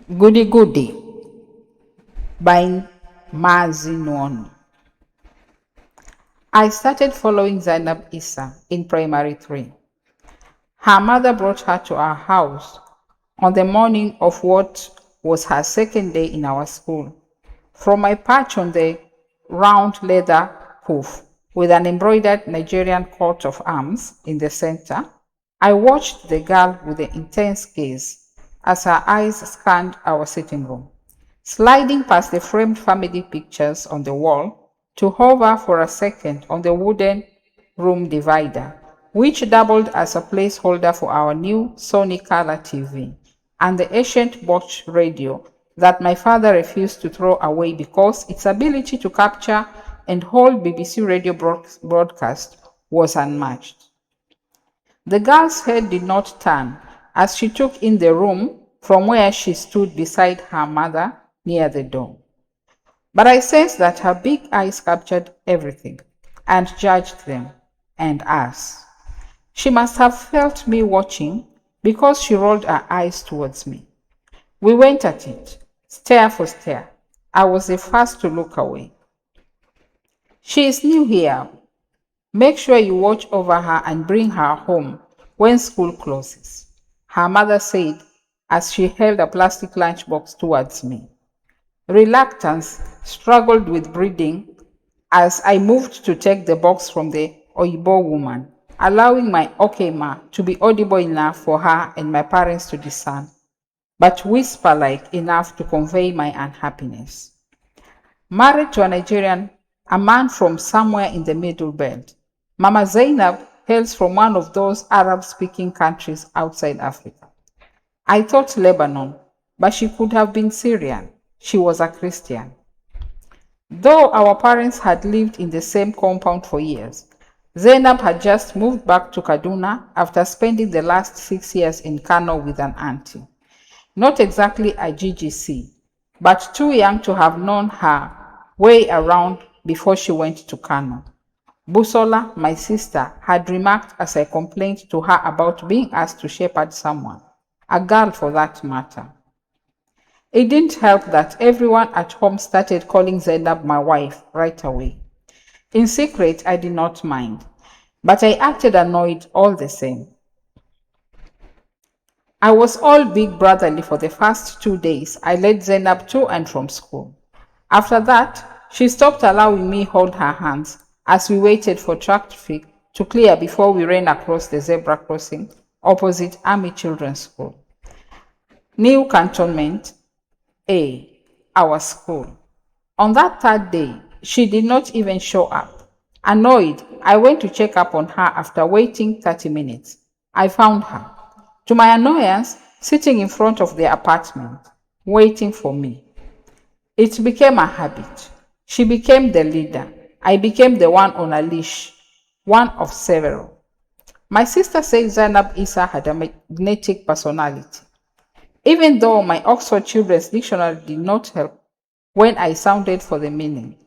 Goody Goody by Mazi Nwonwu. I started following Zainab Issa in primary 3. Her mother brought her to our house on the morning of what was her second day in our school. From my perch on the round leather hoof with an embroidered Nigerian coat of arms in the center, I watched the girl with an intense gaze as her eyes scanned our sitting room, sliding past the framed family pictures on the wall to hover for a second on the wooden room divider, which doubled as a placeholder for our new Sony Color TV and the ancient Bosch radio that my father refused to throw away because its ability to capture and hold BBC radio broadcast was unmatched. The girl's head did not turn as she took in the room from where she stood beside her mother near the door. But I sensed that her big eyes captured everything and judged them and us. She must have felt me watching because she rolled her eyes towards me. We went at it, stare for stare. I was the first to look away. She is new here. Make sure you watch over her and bring her home when school closes, her mother said as she held a plastic lunchbox towards me. Reluctance struggled with breathing as I moved to take the box from the Oyibo woman, allowing my "okay ma" to be audible enough for her and my parents to discern, but whisper-like enough to convey my unhappiness. Married to a man from somewhere in the Middle Belt, Mama Zainab hails from one of those Arab-speaking countries outside Africa. I thought Lebanon, but she could have been Syrian. She was a Christian. Though our parents had lived in the same compound for years, Zainab had just moved back to Kaduna after spending the last 6 years in Kano with an auntie. Not exactly a GGC, but too young to have known her way around before she went to Kano. Busola, my sister, had remarked as I complained to her about being asked to shepherd someone, a girl for that matter. It didn't help that everyone at home started calling Zainab my wife right away. In secret, I did not mind, but I acted annoyed all the same. I was all big brotherly for the first 2 days I led Zainab to and from school. After that, she stopped allowing me hold her hands as we waited for traffic to clear before we ran across the zebra crossing opposite Army Children's School. New Cantonment A, our school. On that third day, she did not even show up. Annoyed, I went to check up on her after waiting 30 minutes. I found her, to my annoyance, sitting in front of the apartment, waiting for me. It became a habit. She became the leader. I became the one on a leash, one of several. My sister said Zainab Issa had a magnetic personality. Even though my Oxford Children's Dictionary did not help when I sounded for the meaning.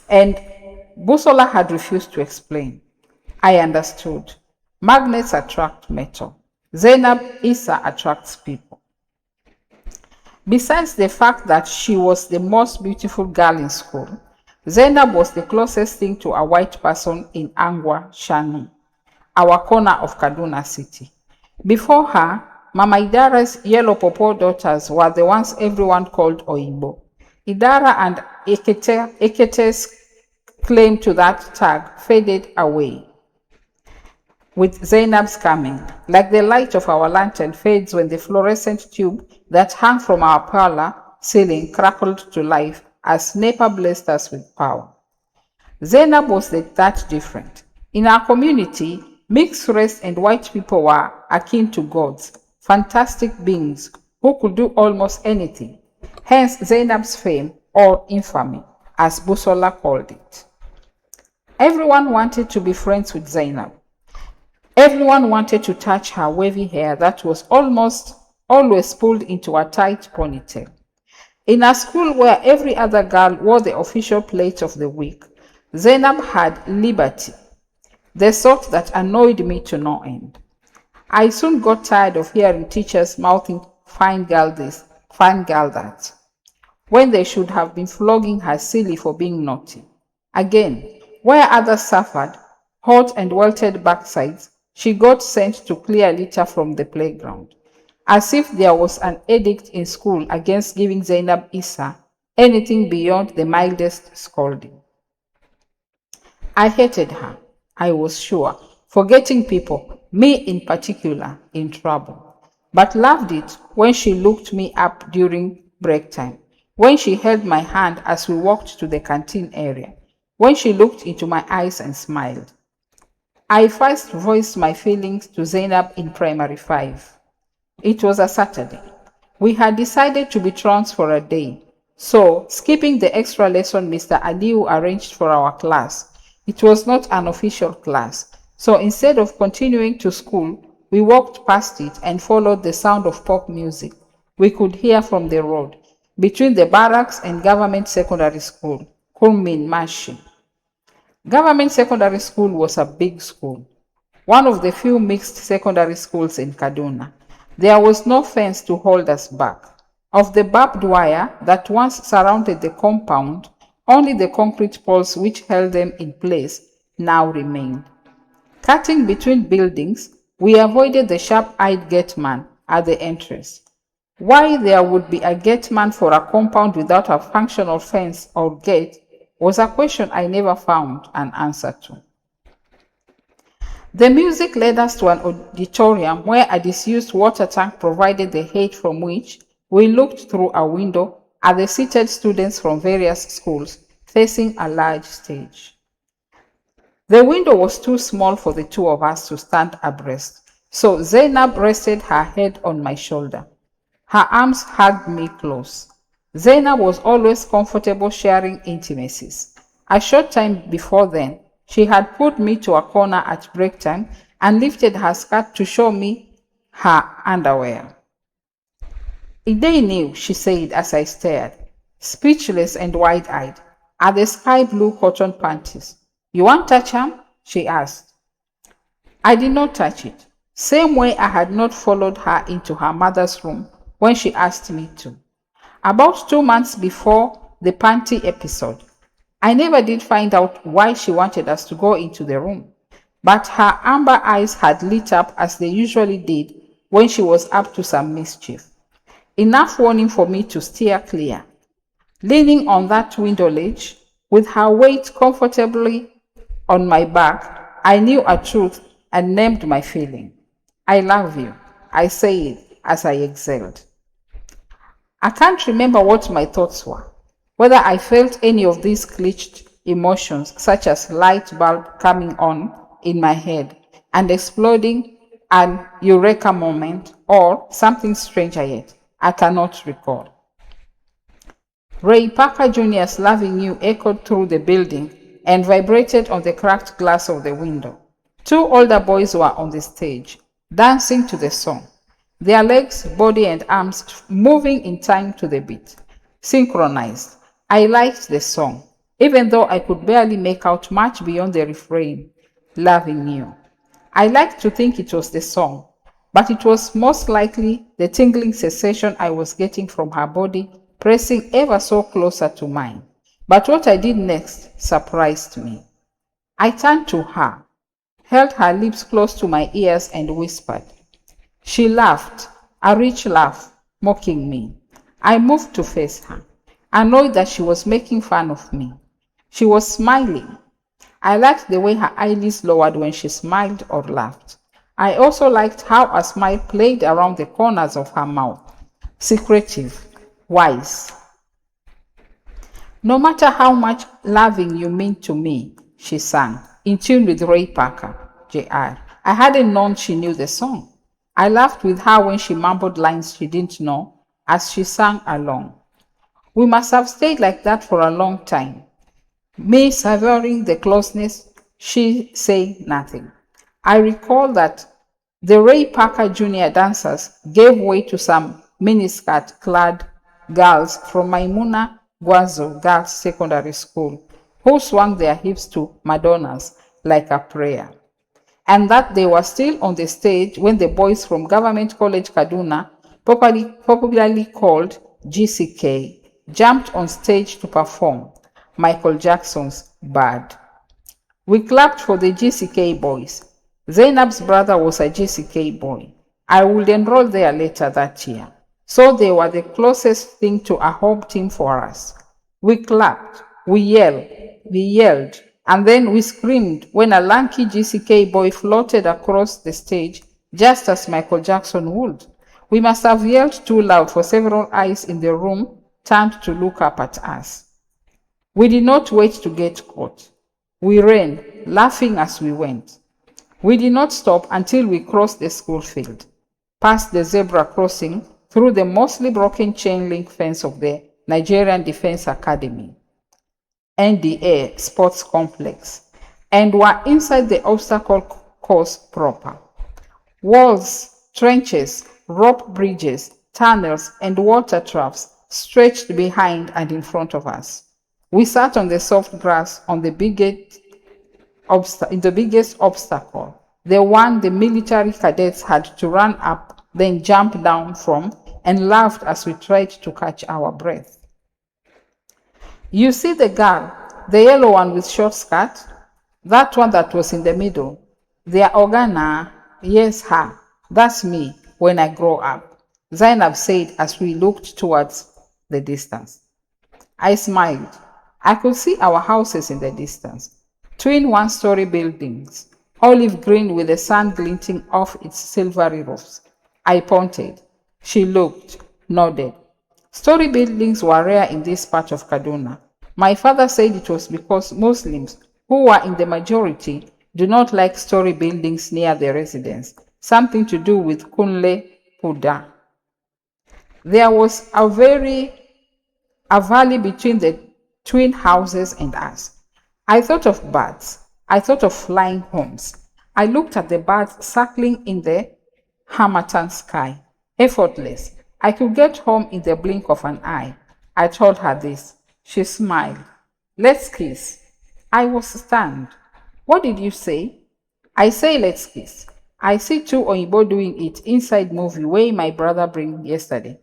And Busola had refused to explain. I understood. Magnets attract metal. Zainab Issa attracts people. Besides the fact that she was the most beautiful girl in school, Zainab was the closest thing to a white person in Angwa, Shanu, our corner of Kaduna City. Before her, Mama Idara's yellow popo daughters were the ones everyone called Oyibo. Idara and Ekete's claim to that tag faded away with Zainab's coming, like the light of our lantern fades when the fluorescent tube that hung from our parlor ceiling crackled to life as NEPA blessed us with power. Zainab was that different. In our community, mixed race and white people were akin to gods, fantastic beings who could do almost anything. Hence Zainab's fame, or infamy, as Busola called it. Everyone wanted to be friends with Zainab. Everyone wanted to touch her wavy hair that was almost always pulled into a tight ponytail. In a school where every other girl wore the official plate of the week, Zainab had liberty, the sort that annoyed me to no end. I soon got tired of hearing teachers mouthing fine girl this, fine girl that, when they should have been flogging her silly for being naughty. Again, where others suffered hot and welted backsides, she got sent to clear litter from the playground, as if there was an edict in school against giving Zainab Issa anything beyond the mildest scolding. I hated her, I was sure, for getting people, me in particular, in trouble, but loved it when she looked me up during break time, when she held my hand as we walked to the canteen area, when she looked into my eyes and smiled. I first voiced my feelings to Zainab in primary 5. It was a Saturday. We had decided to be trance for a day, so skipping the extra lesson Mr. Aliu arranged for our class. It was not an official class, so instead of continuing to school, we walked past it and followed the sound of pop music we could hear from the road between the barracks and government secondary school, Kulmin Mashi. Government secondary school was a big school, one of the few mixed secondary schools in Kaduna. There was no fence to hold us back. Of the barbed wire that once surrounded the compound, only the concrete poles which held them in place now remained. Cutting between buildings, we avoided the sharp-eyed gateman at the entrance. Why there would be a gateman for a compound without a functional fence or gate was a question I never found an answer to. The music led us to an auditorium where a disused water tank provided the height from which we looked through a window at the seated students from various schools facing a large stage. The window was too small for the two of us to stand abreast, so Zainab rested her head on my shoulder. Her arms hugged me close. Zainab was always comfortable sharing intimacies. A short time before then, she had pulled me to a corner at break time and lifted her skirt to show me her underwear. They knew, she said as I stared, speechless and wide-eyed, at the sky-blue cotton panties. You want touch them? She asked. I did not touch it, same way I had not followed her into her mother's room when she asked me to. About 2 months before the panty episode, I never did find out why she wanted us to go into the room, but her amber eyes had lit up as they usually did when she was up to some mischief. Enough warning for me to steer clear. Leaning on that window ledge, with her weight comfortably on my back, I knew a truth and named my feeling. I love you, I said as I exhaled. I can't remember what my thoughts were, whether I felt any of these glitched emotions, such as light bulb coming on in my head and exploding an eureka moment, or something stranger yet. I cannot recall. Ray Parker Jr.'s Loving You echoed through the building and vibrated on the cracked glass of the window. Two older boys were on the stage, dancing to the song, their legs, body, and arms moving in time to the beat, synchronized. I liked the song, even though I could barely make out much beyond the refrain, Loving You. I liked to think it was the song, but it was most likely the tingling sensation I was getting from her body pressing ever so closer to mine. But what I did next surprised me. I turned to her, held her lips close to my ears, and whispered. She laughed, a rich laugh, mocking me. I moved to face her, annoyed that she was making fun of me. She was smiling. I liked the way her eyelids lowered when she smiled or laughed. I also liked how a smile played around the corners of her mouth, secretive, wise. No matter how much loving you mean to me, she sang, in tune with Ray Parker, Jr. I hadn't known she knew the song. I laughed with her when she mumbled lines she didn't know as she sang along. We must have stayed like that for a long time. Me savoring the closeness, she saying nothing. I recall that the Ray Parker Jr. dancers gave way to some miniskirt-clad girls from Maimuna Gwazo Girls Secondary School who swung their hips to Madonnas like a prayer. and that they were still on the stage when the boys from Government College Kaduna, popularly called GCK, jumped on stage to perform Michael Jackson's Bad. We clapped for the GCK boys. Zainab's brother was a GCK boy. I would enroll there later that year. So they were the closest thing to a home team for us. We clapped, we yelled, and then we screamed when a lanky GCK boy floated across the stage just as Michael Jackson would. We must have yelled too loud for several eyes in the room turned to look up at us. We did not wait to get caught. We ran, laughing as we went. We did not stop until we crossed the school field, past the zebra crossing, through the mostly broken chain link fence of the Nigerian Defense Academy, NDA Sports Complex, and were inside the obstacle course proper. Walls, trenches, rope bridges, tunnels, and water troughs stretched behind and in front of us. We sat on the soft grass on the biggest obstacle, the one the military cadets had to run up, then jump down from, and laughed as we tried to catch our breath. You see the girl, the yellow one with short skirt? That one that was in the middle. Their organa, yes, her. That's me when I grow up, Zainab said as we looked towards the distance. I smiled. I could see our houses in the distance. Twin one-story buildings, olive green with the sun glinting off its silvery roofs. I pointed. She looked, nodded. Story buildings were rare in this part of Kaduna. My father said it was because Muslims, who were in the majority, do not like story buildings near their residence, something to do with Kunle Puda. There was a valley between the twin houses and us. I thought of birds. I thought of flying homes. I looked at the birds circling in the Hamatan sky. Effortless. I could get home in the blink of an eye. I told her this. She smiled. Let's kiss. I was stunned. What did you say? I say let's kiss. I see two Oyibo doing it inside movie way my brother bring yesterday.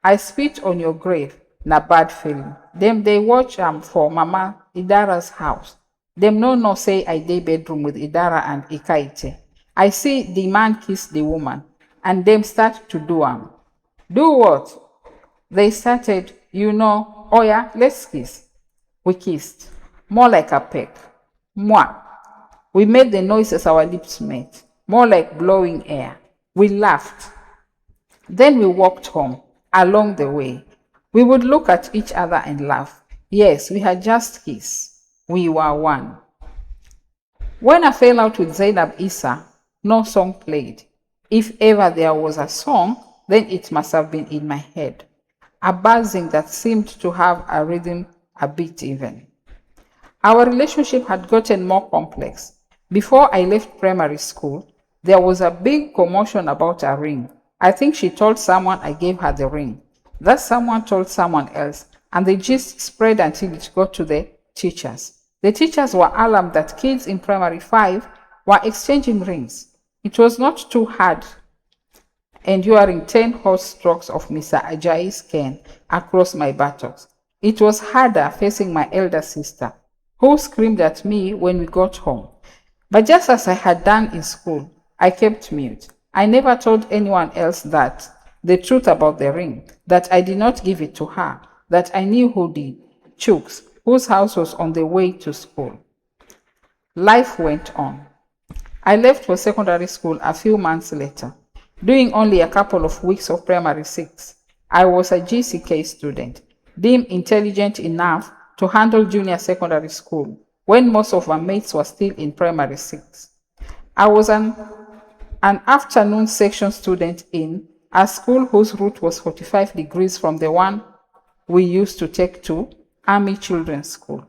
I spit on your grave, na bad feeling. Them they watch for Mama Idara's house. Them no say I dey bedroom with Idara and Ikaite. I see the man kiss the woman, and them start to do Do what? They started, oh yeah, let's kiss. We kissed, more like a peck. Mwah. We made the noises our lips made, more like blowing air. We laughed. Then we walked home. Along the way, we would look at each other and laugh. Yes, we had just kissed. We were one. When I fell out with Zainab Issa, no song played. If ever there was a song, then it must have been in my head. A buzzing that seemed to have a rhythm, a beat even. Our relationship had gotten more complex. Before I left primary school, there was a big commotion about a ring. I think she told someone I gave her the ring. That someone told someone else, and the gist spread until it got to the teachers. The teachers were alarmed that kids in primary 5 were exchanging rings. It was not too hard enduring 10 hot strokes of Mr. Ajayi's cane across my buttocks. It was harder facing my elder sister, who screamed at me when we got home. But just as I had done in school, I kept mute. I never told anyone else the truth about the ring, that I did not give it to her, that I knew who did, Chooks, whose house was on the way to school. Life went on. I left for secondary school a few months later, doing only a couple of weeks of primary 6. I was a GCK student, deemed intelligent enough to handle junior secondary school, when most of my mates were still in primary 6. I was an afternoon section student in a school whose route was 45 degrees from the one we used to take to Army Children's School.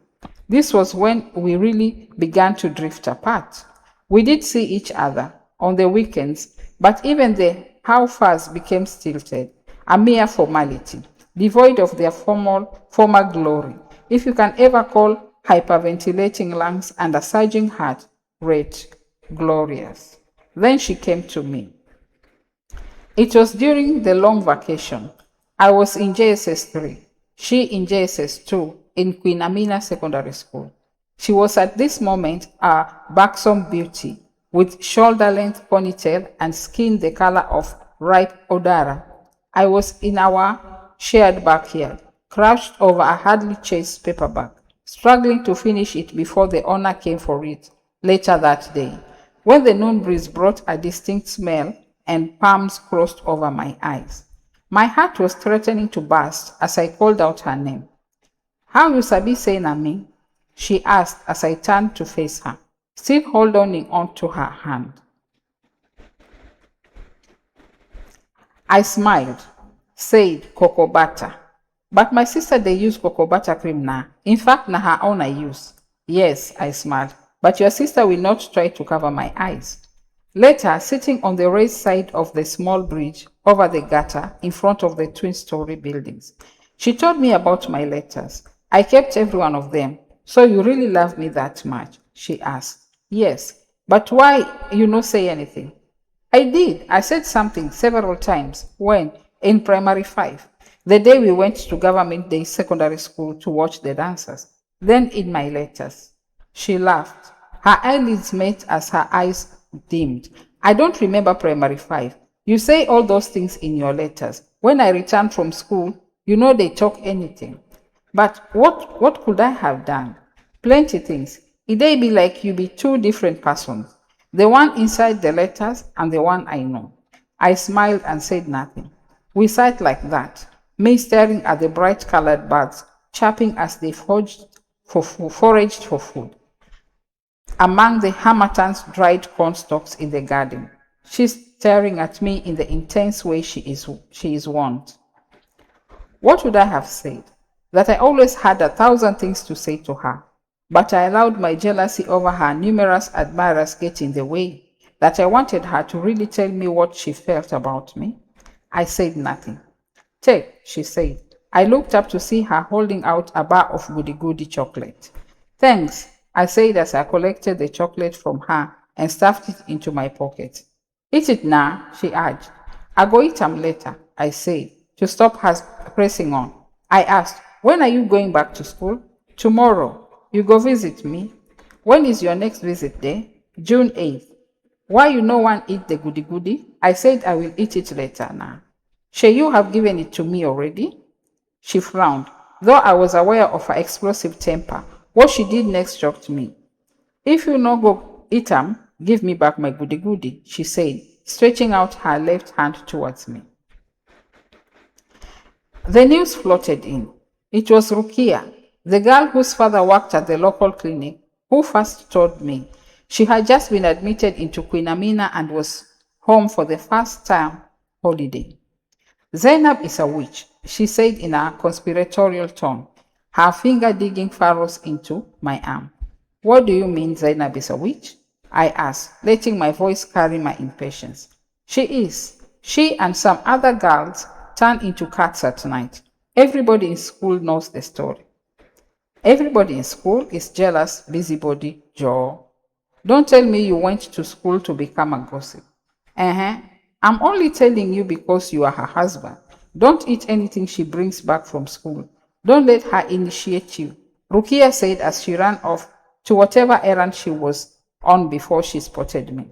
This was when we really began to drift apart. We did see each other on the weekends, but even the how fast became stilted, a mere formality, devoid of their former glory, if you can ever call hyperventilating lungs and a surging heart rate glorious. Then she came to me. It was during the long vacation. I was in JSS 3, she in JSS 2 in Queen Amina Secondary School. She was at this moment a buxom beauty with shoulder-length ponytail and skin the color of ripe odara. I was in our shared backyard, crouched over a hardly chased paperback, struggling to finish it before the owner came for it later that day, when the noon breeze brought a distinct smell and palms crossed over my eyes. My heart was threatening to burst as I called out her name. "How you sabi say na me?" she asked as I turned to face her, still holding on to her hand. I smiled, said cocoa butter. "But my sister they use cocoa butter cream now. In fact, na her own I use." "Yes," I smiled, "but your sister will not try to cover my eyes." Later, sitting on the raised side of the small bridge over the gutter in front of the twin-story buildings, she told me about my letters. "I kept every one of them. So you really love me that much?" she asked. "Yes, but why you no say anything?" "I did. I said something several times when, in primary 5, the day we went to Government Day Secondary School to watch the dancers. Then in my letters." She laughed. Her eyelids met as her eyes dimmed. "I don't remember primary 5. You say all those things in your letters. When I returned from school, you know they talk anything. But what could I have done? Plenty things. It may be like you be two different persons. The one inside the letters and the one I know." I smiled and said nothing. We sat like that, me staring at the bright-colored birds, chirping as they foraged for food among the harmattan's dried corn stalks in the garden. She staring at me in the intense way she is wont. What would I have said? That I always had 1,000 things to say to her, but I allowed my jealousy over her numerous admirers get in the way, that I wanted her to really tell me what she felt about me? I said nothing. "Take," she said. I looked up to see her holding out a bar of Goody Goody chocolate. "Thanks," I said as I collected the chocolate from her and stuffed it into my pocket. "Eat it now," she urged. "I go eat them later," I said, to stop her pressing on. I asked, "When are you going back to school?" "Tomorrow." "You go visit me?" "When is your next visit day?" "June 8th. Why you no one eat the Goody Goody?" I said I will eat it later now. "Shall you have given it to me already?" She frowned, though I was aware of her explosive temper. What she did next shocked me. "If you no go eat 'em, give me back my Goody Goody," she said, stretching out her left hand towards me. The news floated in. It was Rukia, the girl whose father worked at the local clinic, who first told me. She had just been admitted into Queen Amina and was home for the first term holiday. "Zainab is a witch," she said in a conspiratorial tone, her finger digging furrows into my arm. "What do you mean Zainab is a witch?" I asked, letting my voice carry my impatience. "She is. She and some other girls turn into cats at night. Everybody in school knows the story." "Everybody in school is jealous, busybody, Joe. Don't tell me you went to school to become a gossip." "I'm only telling you because you are her husband. Don't eat anything she brings back from school. Don't let her initiate you," Rukia said as she ran off to whatever errand she was on before she spotted me.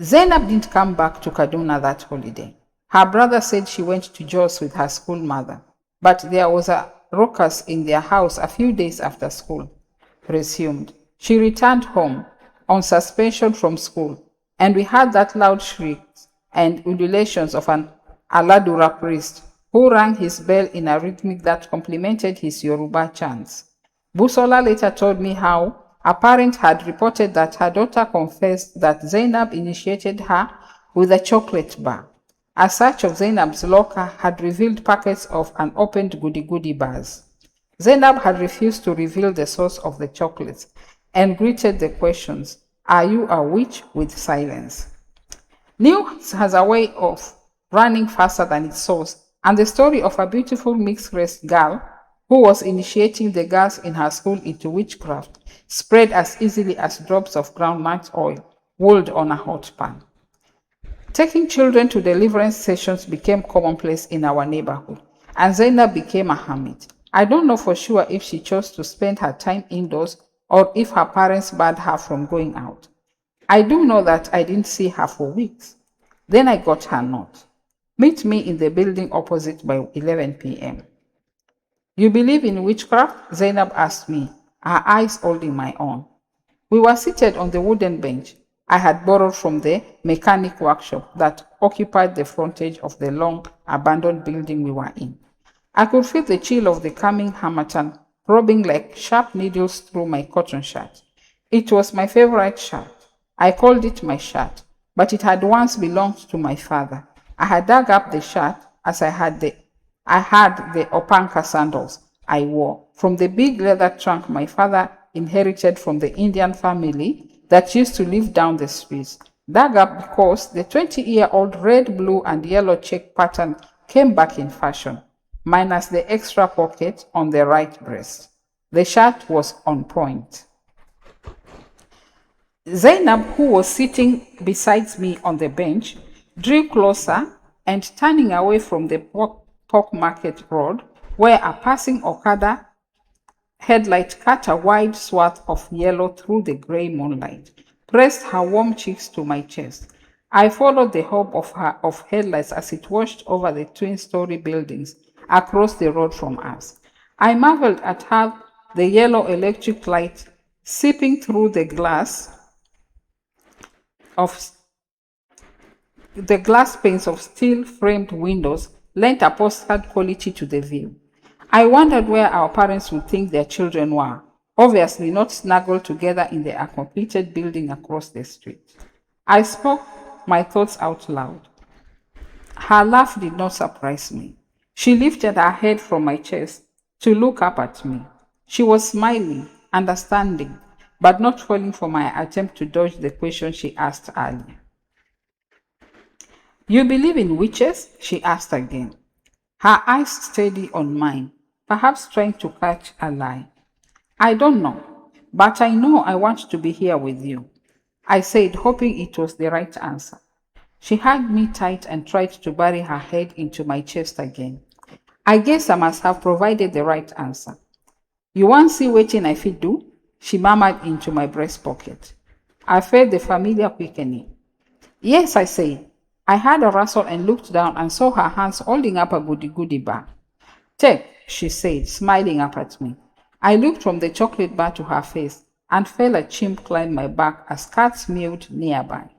Zainab didn't come back to Kaduna that holiday. Her brother said she went to Jos with her school mother, but there was a ruckus in their house a few days after school resumed. She returned home on suspension from school, and we heard that loud shrieks and ululations of an Aladura priest who rang his bell in a rhythm that complemented his Yoruba chants. Busola later told me how a parent had reported that her daughter confessed that Zainab initiated her with a chocolate bar. A search of Zainab's locker had revealed packets of unopened Goody Goody bars. Zainab had refused to reveal the source of the chocolates and greeted the questions, "Are you a witch?" with silence. News has a way of running faster than its source, and the story of a beautiful mixed-race girl who was initiating the girls in her school into witchcraft, spread as easily as drops of groundnut oil rolled on a hot pan. Taking children to deliverance sessions became commonplace in our neighborhood, and Zainab became a hermit. I don't know for sure if she chose to spend her time indoors or if her parents barred her from going out. I do know that I didn't see her for weeks. Then I got her note. Meet me in the building opposite by 11 p.m. You believe in witchcraft? Zainab asked me, her eyes holding my own. We were seated on the wooden bench I had borrowed from the mechanic workshop that occupied the frontage of the long abandoned building we were in. I could feel the chill of the coming harmattan probing like sharp needles through my cotton shirt. It was my favorite shirt. I called it my shirt, but it had once belonged to my father. I had dug up the shirt as I had the Opanka sandals I wore from the big leather trunk my father inherited from the Indian family that used to live down the street. Dug up because the 20-year-old red, blue, and yellow check pattern came back in fashion, minus the extra pocket on the right breast. The shirt was on point. Zainab, who was sitting beside me on the bench, drew closer and turning away from the pork market road, where a passing Okada headlight cut a wide swath of yellow through the gray moonlight, pressed her warm cheeks to my chest. I followed the hub of headlights as it washed over the twin-story buildings across the road from us. I marveled at how the yellow electric light seeping through the glass panes of steel-framed windows lent a postcard quality to the view. I wondered where our parents would think their children were, obviously not snuggled together in the uncompleted building across the street. I spoke my thoughts out loud. Her laugh did not surprise me. She lifted her head from my chest to look up at me. She was smiling, understanding, but not falling for my attempt to dodge the question she asked earlier. You believe in witches? She asked again. Her eyes steady on mine, perhaps trying to catch a lie. I don't know, but I know I want to be here with you, I said, hoping it was the right answer. She hugged me tight and tried to bury her head into my chest again. I guess I must have provided the right answer. You want to see waiting I fit do? She murmured into my breast pocket. I felt the familiar quickening. Yes, I said. I heard a rustle and looked down and saw her hands holding up a Goody Goody bar. Take, she said, smiling up at me. I looked from the chocolate bar to her face and felt a chimp climb my back as cats mewed nearby.